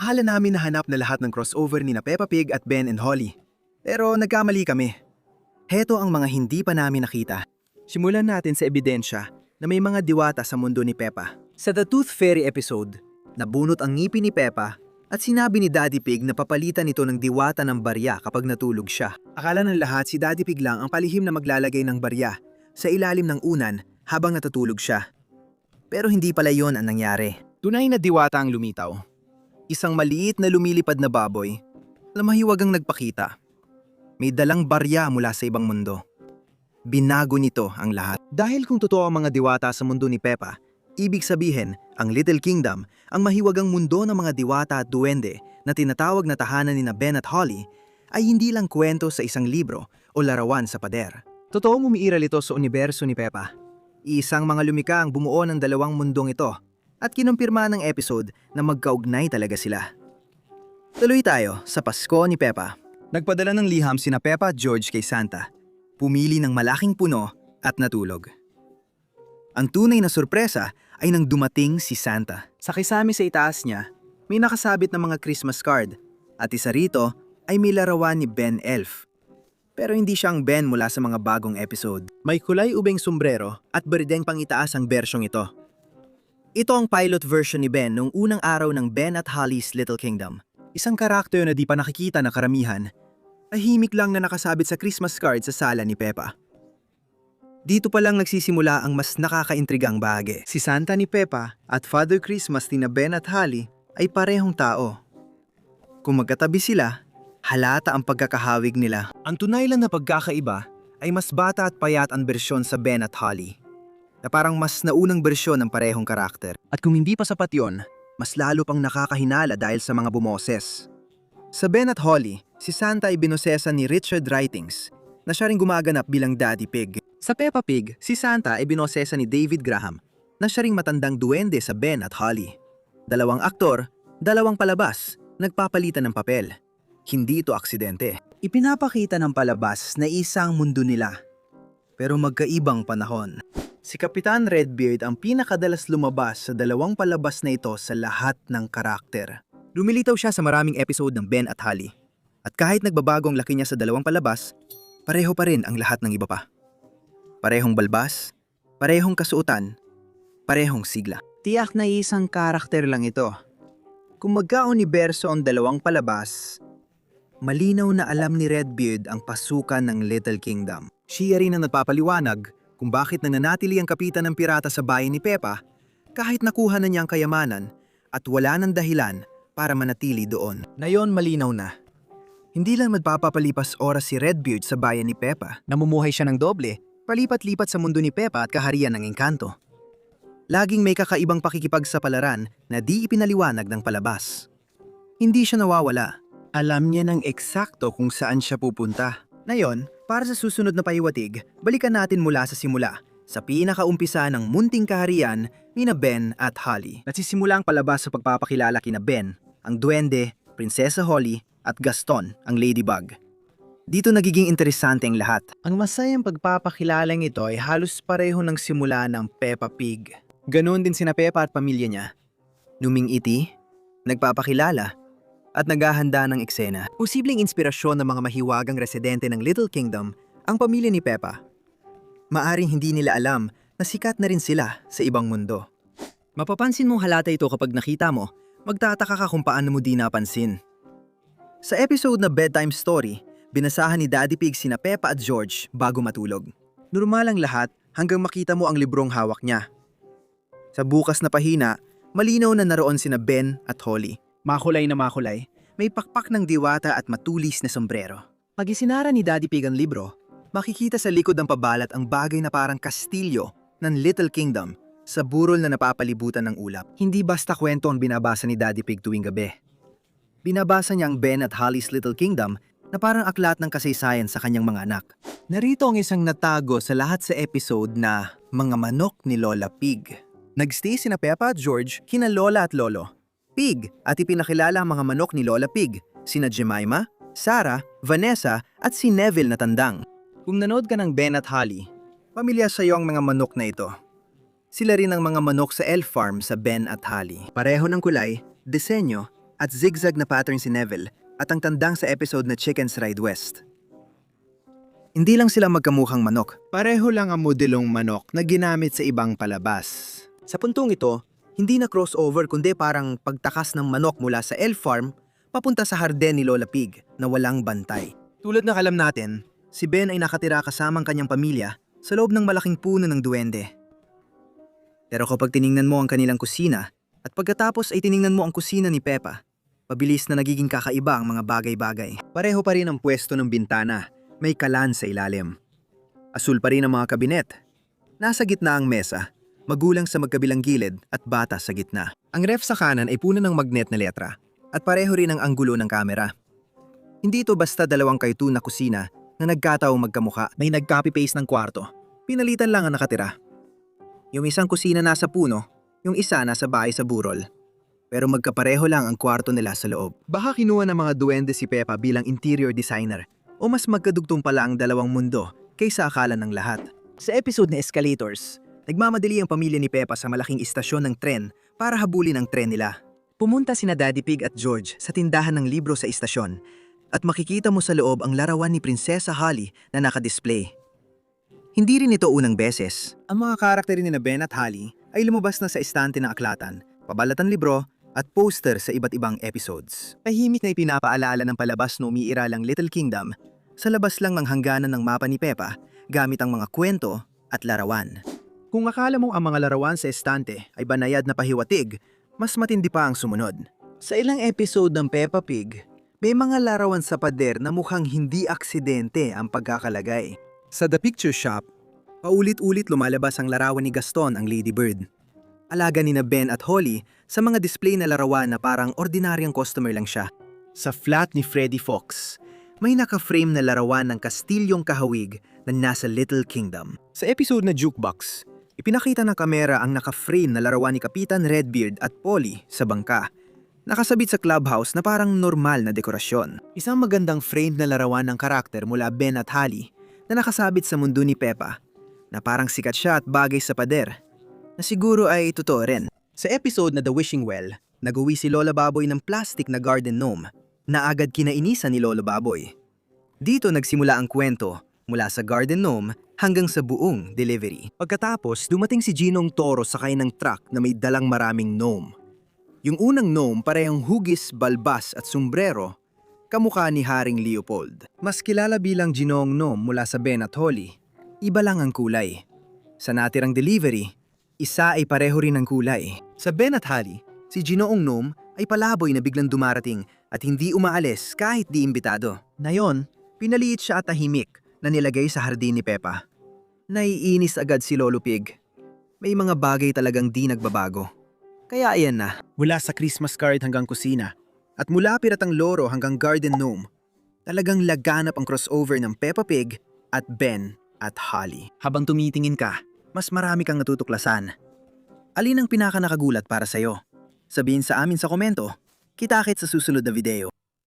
Akala namin nahanap na lahat ng crossover ni na Peppa Pig at Ben and Holly. Pero nagkamali kami. Heto ang mga hindi pa namin nakita. Simulan natin sa ebidensya na may mga diwata sa mundo ni Peppa. Sa The Tooth Fairy episode, nabunot ang ngipin ni Peppa at sinabi ni Daddy Pig na papalitan ito ng diwata ng barya kapag natulog siya. Akala ng lahat si Daddy Pig lang ang palihim na maglalagay ng barya sa ilalim ng unan habang natutulog siya. Pero hindi pala yon ang nangyari. Tunay na diwata ang lumitaw. Isang maliit na lumilipad na baboy na mahiwagang nagpakita. May dalang barya mula sa ibang mundo. Binago nito ang lahat. Dahil kung totoo ang mga diwata sa mundo ni Peppa, ibig sabihin, ang Little Kingdom, ang mahiwagang mundo ng mga diwata at duwende na tinatawag na tahanan ni na Ben at Holly, ay hindi lang kwento sa isang libro o larawan sa pader. Totoong umiiral ito sa universo ni Peppa. Isang mga lumika ang bumuo ng dalawang mundong ito at kinumpirma ng episode na magkaugnay talaga sila. Tuloy tayo sa Pasko ni Peppa. Nagpadala ng liham sina Peppa at George kay Santa. Pumili ng malaking puno at natulog. Ang tunay na sorpresa ay nang dumating si Santa. Sa kisame sa itaas niya, may nakasabit na mga Christmas card at isa rito ay may larawan ni Ben Elf. Pero hindi siyang Ben mula sa mga bagong episode. May kulay ubeng sombrero at berdeng pangitaas ang bersyong ito. Ito ang pilot version ni Ben noong unang araw ng Ben at Holly's Little Kingdom. Isang karakter na di pa nakikita na karamihan, tahimik lang na nakasabit sa Christmas card sa sala ni Peppa. Dito pa lang nagsisimula ang mas nakakaintrigang bahagi. Si Santa ni Peppa at Father Christmas ni na Ben at Holly ay parehong tao. Kung magkatabi sila, halata ang pagkakahawig nila. Ang tunay lang na pagkakaiba ay mas bata at payat ang bersyon sa Ben at Holly, na parang mas naunang bersyon ng parehong karakter. At kung hindi pa sapat yon, mas lalo pang nakakahinala dahil sa mga bumoses. Sa Ben at Holly, si Santa ay binosesan ni Richard Writings, na siya rin gumaganap bilang Daddy Pig. Sa Peppa Pig, si Santa ay binosesan ni David Graham, na siya ring matandang duwende sa Ben at Holly. Dalawang aktor, dalawang palabas, nagpapalitan ng papel. Hindi ito aksidente. Ipinapakita ng palabas na isang mundo nila, pero magkaibang panahon. Si Kapitan Redbeard ang pinakadalas lumabas sa dalawang palabas na ito sa lahat ng karakter. Lumilitaw siya sa maraming episode ng Ben at Holly. At kahit nagbabago ang laki niya sa dalawang palabas, pareho pa rin ang lahat ng iba pa. Parehong balbas, parehong kasuotan, parehong sigla. Tiyak na isang karakter lang ito. Kung magka-universo ang dalawang palabas, malinaw na alam ni Redbeard ang pasukan ng Little Kingdom. Siya rin ang nagpapaliwanag kung bakit nananatili ang kapitan ng pirata sa bayan ni Peppa kahit nakuha na niya ang kayamanan at wala ng dahilan para manatili doon. Ngayon malinaw na. Hindi lang magpapalipas oras si Redbeard sa bayan ni Peppa. Namumuhay siya ng doble, palipat-lipat sa mundo ni Peppa at kaharian ng engkanto. Laging may kakaibang pakikipagsapalaran na di ipinaliwanag ng palabas. Hindi siya nawawala. Alam niya ng eksakto kung saan siya pupunta. Ngayon, para sa susunod na pahiwatig, balikan natin mula sa simula, sa pinakaumpisa ng munting kaharian ni na Ben at Holly. Nagsisimula ang palabas sa pagpapakilala kina Ben, ang duwende, Prinsesa Holly, at Gaston, ang ladybug. Dito nagiging interesante ang lahat. Ang masayang pagpapakilalang ito ay halos pareho ng simula ng Peppa Pig. Ganoon din sina Peppa at pamilya niya. Numingiti, nagpapakilala, at naghahanda ng eksena. Posibleng inspirasyon ng mga mahiwagang residente ng Little Kingdom ang pamilya ni Peppa. Maaring hindi nila alam na sikat na rin sila sa ibang mundo. Mapapansin mong halata ito kapag nakita mo, magtataka ka kung paano mo di napansin. Sa episode na Bedtime Story, binasahan ni Daddy Pig sina Peppa at George bago matulog. Normal ang lahat hanggang makita mo ang librong hawak niya. Sa bukas na pahina, malinaw na naroon sina Ben at Holly. Makulay na makulay, may pakpak ng diwata at matulis na sombrero. Pag isinara ni Daddy Pig ang libro, makikita sa likod ng pabalat ang bagay na parang kastilyo ng Little Kingdom sa burol na napapalibutan ng ulap. Hindi basta kwento ang binabasa ni Daddy Pig tuwing gabi. Binabasa niya ang Ben at Holly's Little Kingdom na parang aklat ng kasaysayan sa kanyang mga anak. Narito ang isang natago sa lahat sa episode na Mga Manok ni Lola Pig. Nagstay sina Peppa at George kina Lola at Lolo Pig at ipinakilala ang mga manok ni Lola Pig, sina Jemima, Sarah, Vanessa at si Neville na tandang. Kung nanood ka ng Ben at Holly, pamilyar sa iyo ang mga manok na ito. Sila rin ang mga manok sa elf farm sa Ben at Holly. Pareho ng kulay, disenyo at zigzag na pattern si Neville at ang tandang sa episode na Chickens Ride West. Hindi lang sila magkamukhang manok. Pareho lang ang modelong manok na ginamit sa ibang palabas. Sa puntong ito, hindi na crossover kundi parang pagtakas ng manok mula sa elf farm papunta sa harden ni Lola Pig na walang bantay. Tulad na alam natin, si Ben ay nakatira kasamang kanyang pamilya sa loob ng malaking puno ng duwende. Pero kapag tiningnan mo ang kanilang kusina at pagkatapos ay tiningnan mo ang kusina ni Peppa, pabilis na nagiging kakaiba ang mga bagay-bagay. Pareho pa rin ang pwesto ng bintana, may kalan sa ilalim. Asul pa rin ang mga kabinet. Nasa gitna ang mesa, magulang sa magkabilang gilid at bata sa gitna. Ang ref sa kanan ay puno ng magnet na letra at pareho rin ang anggulo ng kamera. Hindi ito basta dalawang cartoon na kusina na nagkataong magkamuka. May nag-copy-paste ng kwarto. Pinalitan lang ang nakatira. Yung isang kusina nasa puno, yung isa nasa bahay sa burol. Pero magkapareho lang ang kwarto nila sa loob. Baka kinuha ng mga duwende si Peppa bilang interior designer o mas magkadugtong pala ang dalawang mundo kaysa akala ng lahat. Sa episode na Escalators, nagmamadali ang pamilya ni Peppa sa malaking istasyon ng tren para habulin ang tren nila. Pumunta sina Daddy Pig at George sa tindahan ng libro sa istasyon at makikita mo sa loob ang larawan ni Prinsesa Holly na nakadisplay. Hindi rin ito unang beses. Ang mga karakter ni Ben at Holly ay lumabas na sa estante ng aklatan, pabalatan libro at poster sa iba't ibang episodes. Tahimik na ipinapaalala ng palabas na umiiralang Little Kingdom sa labas lang ng hangganan ng mapa ni Peppa gamit ang mga kwento at larawan. Kung akala mo ang mga larawan sa estante ay banayad na pahiwatig, mas matindi pa ang sumunod. Sa ilang episode ng Peppa Pig, may mga larawan sa pader na mukhang hindi aksidente ang pagkakalagay. Sa The Picture Shop, paulit-ulit lumalabas ang larawan ni Gaston ang Ladybird. Alaga ni na Ben at Holly sa mga display na larawan na parang ordinaryang customer lang siya. Sa flat ni Freddy Fox, may naka-frame na larawan ng kastilyong kahawig na nasa Little Kingdom. Sa episode na Jukebox, ipinakita ng kamera ang naka-frame na larawan ni Kapitan Redbeard at Polly sa bangka. Nakasabit sa clubhouse na parang normal na dekorasyon. Isang magandang frame na larawan ng karakter mula Ben at Holly na nakasabit sa mundo ni Peppa na parang sikat siya at bagay sa pader na siguro ay totoo rin. Sa episode na The Wishing Well, nag-uwi si Lola Baboy ng plastic na garden gnome na agad kinainisan ni Lolo Baboy. Dito nagsimula ang kwento mula sa garden gnome hanggang sa buong delivery. Pagkatapos, dumating si Ginong Toro sakay ng truck na may dalang maraming gnome. Yung unang gnome parehong hugis, balbas at sombrero, kamukha ni Haring Leopold. Mas kilala bilang Ginong Gnome mula sa Ben at Holly, iba lang ang kulay. Sa natirang delivery, isa ay pareho rin ang kulay. Sa Ben at Holly, si Ginoong Gnome ay palaboy na biglang dumarating at hindi umaalis kahit di imbitado. Nayon, pinaliit siya at tahimik na nilagay sa hardin ni Peppa. Naiinis agad si Lolo Pig. May mga bagay talagang di nagbabago. Kaya ayan na, mula sa Christmas card hanggang kusina, at mula Piratang Loro hanggang Garden Gnome, talagang laganap ang crossover ng Peppa Pig at Ben at Holly. Habang tumitingin ka, mas marami kang natutuklasan. Alin ang pinaka-nakagulat para sa'yo? Sabihin sa amin sa komento. Kita-kits sa susunod na video.